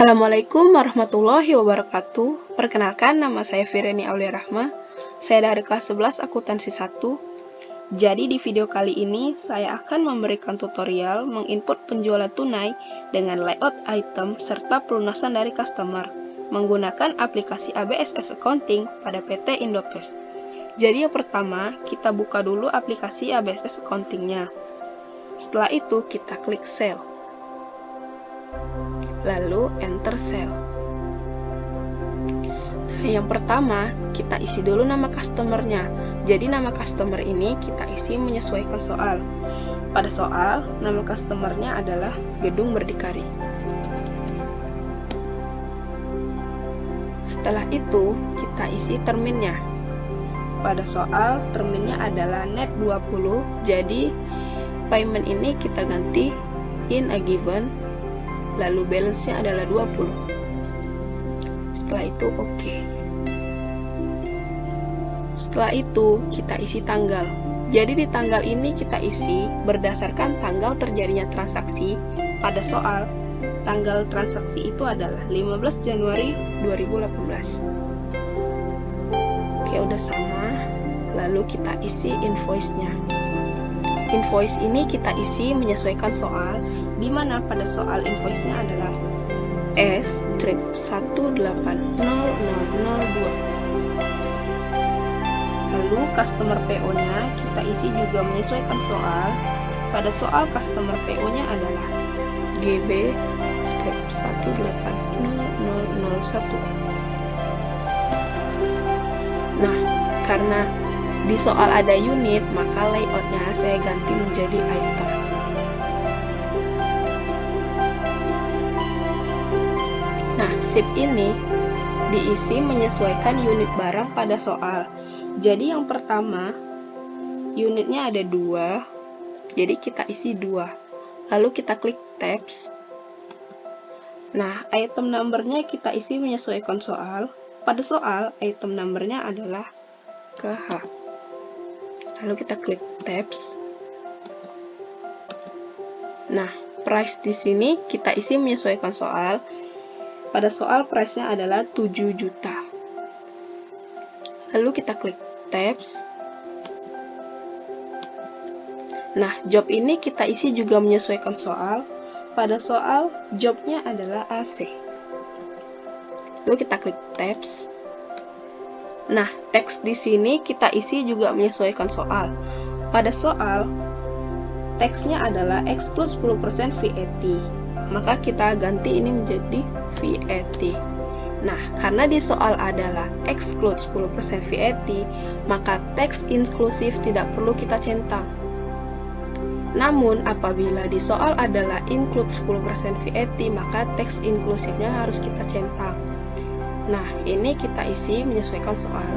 Assalamualaikum warahmatullahi wabarakatuh. Perkenalkan, nama saya Fireni Aulia Rahma. Saya dari kelas 11 akuntansi 1. Jadi di video kali ini saya akan memberikan tutorial menginput penjualan tunai dengan layout item serta pelunasan dari customer menggunakan aplikasi ABSS Accounting pada PT Indopest. Jadi yang pertama, kita buka dulu aplikasi ABSS Accounting-nya. Setelah itu kita klik Sell. Lalu enter cell. Nah, yang pertama kita isi dulu nama customernya. Jadi nama customer ini kita isi menyesuaikan soal. Pada soal, nama customernya adalah Gedung Berdikari. Setelah itu kita isi terminnya. Pada soal, terminnya adalah net 20. Jadi payment ini kita ganti in a given, lalu balance-nya adalah 20. Setelah itu oke. Setelah itu kita isi tanggal. Jadi di tanggal ini kita isi berdasarkan tanggal terjadinya transaksi. Pada soal, tanggal transaksi itu adalah 15 Januari 2018. Oke, udah sama. Lalu kita isi invoice-nya. Invoice ini kita isi menyesuaikan soal, di mana pada soal invoice-nya adalah S-1800002. Lalu customer PO-nya kita isi juga menyesuaikan soal. Pada soal customer PO-nya adalah GB-1800001. Nah, karena di soal ada unit, maka layoutnya saya ganti menjadi item. Nah, sheet ini diisi menyesuaikan unit barang pada soal. Jadi yang pertama, unitnya ada 2, jadi kita isi 2. Lalu kita klik tabs. Nah, item numbernya kita isi menyesuaikan soal. Pada soal, item numbernya adalah KH. Lalu kita klik tabs. Nah, price di sini kita isi menyesuaikan soal. Pada soal price-nya adalah 7 juta. Lalu kita klik tabs. Nah, job ini kita isi juga menyesuaikan soal. Pada soal, jobnya adalah AC. Lalu kita klik tabs. Nah, teks di sini kita isi juga menyesuaikan soal. Pada soal, teksnya adalah exclude 10% VAT. Maka kita ganti ini menjadi VAT. Nah, karena di soal adalah exclude 10% VAT, maka teks inklusif tidak perlu kita centang. Namun, apabila di soal adalah include 10% VAT, maka teks inklusifnya harus kita centang. Nah, ini kita isi menyesuaikan soal.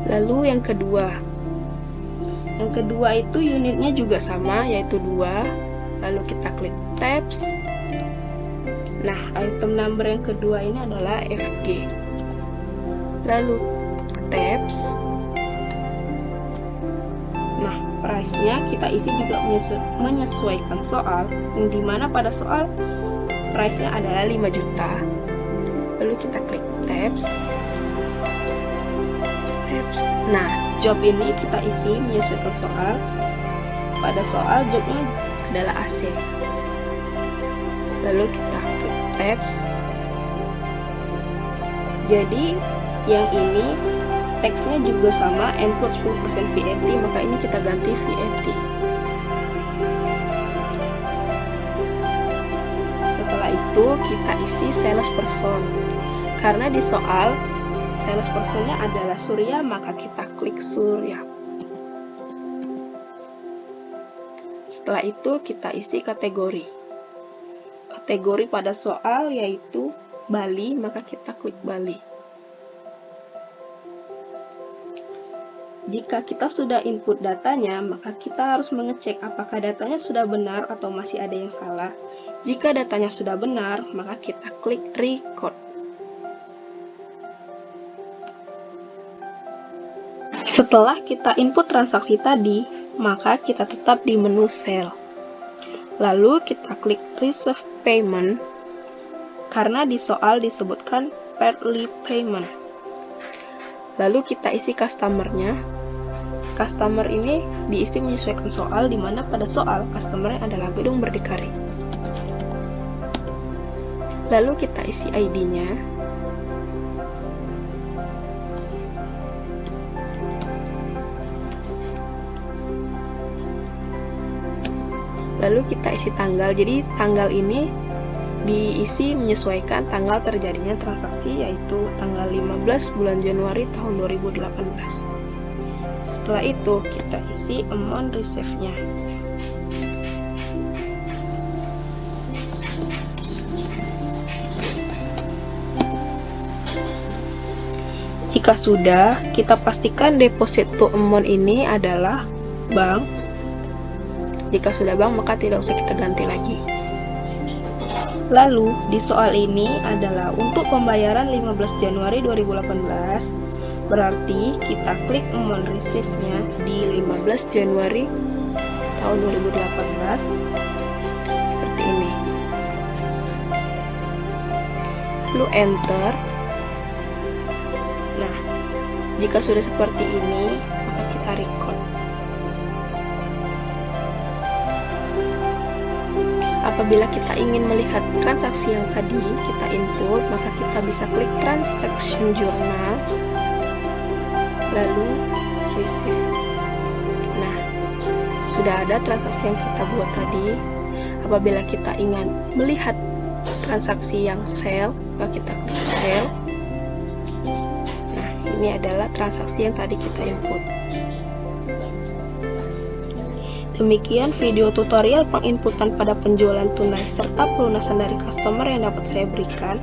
Lalu yang kedua. Yang kedua itu unitnya juga sama, yaitu 2. Lalu kita klik tabs. Nah, item number yang kedua ini adalah FG. Lalu tabs. Nah, price-nya kita isi juga menyesuaikan soal, di mana pada soal price-nya adalah 5 juta. Lalu kita klik tabs. Nah, job ini kita isi menyesuaikan soal. Pada soal jobnya adalah AC. Lalu kita klik tabs. Jadi yang ini teksnya juga sama, include 10% VAT, maka ini kita ganti VAT. Setelah itu kita isi salesperson. Karena di soal salespersonnya adalah Surya, maka kita klik Surya. Setelah itu kita isi kategori. Kategori pada soal yaitu Bali, maka kita klik Bali. Jika kita sudah input datanya, maka kita harus mengecek apakah datanya sudah benar atau masih ada yang salah. Jika datanya sudah benar, maka kita klik record. Setelah kita input transaksi tadi, maka kita tetap di menu sale. Lalu kita klik receive payment, karena di soal disebutkan partly payment. Lalu kita isi customer-nya. Customer ini diisi menyesuaikan soal, di mana pada soal customer-nya adalah Gedung Berdikari. Lalu kita isi ID-nya. Lalu kita isi tanggal. Jadi tanggal ini diisi menyesuaikan tanggal terjadinya transaksi, yaitu tanggal 15 bulan Januari tahun 2018. Setelah itu kita isi amount receive-nya. Jika sudah, kita pastikan deposit to amount ini adalah bank. Jika sudah bank, maka tidak usah kita ganti lagi. Lalu, di soal ini adalah untuk pembayaran 15 Januari 2018, berarti kita klik amount receive-nya di 15 Januari tahun 2018, seperti ini. Lalu enter. Nah, jika sudah seperti ini, maka kita record. Apabila kita ingin melihat transaksi yang tadi kita input, maka kita bisa klik transaction journal, lalu receive. Nah, sudah ada transaksi yang kita buat tadi. Apabila kita ingin melihat transaksi yang sell, maka kita klik sell. Nah, ini adalah transaksi yang tadi kita input. Demikian video tutorial penginputan pada penjualan tunai serta pelunasan dari customer yang dapat saya berikan.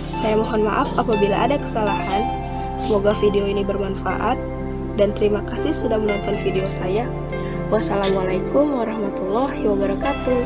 Saya mohon maaf apabila ada kesalahan. Semoga video ini bermanfaat, dan terima kasih sudah menonton video saya. Wassalamualaikum warahmatullahi wabarakatuh.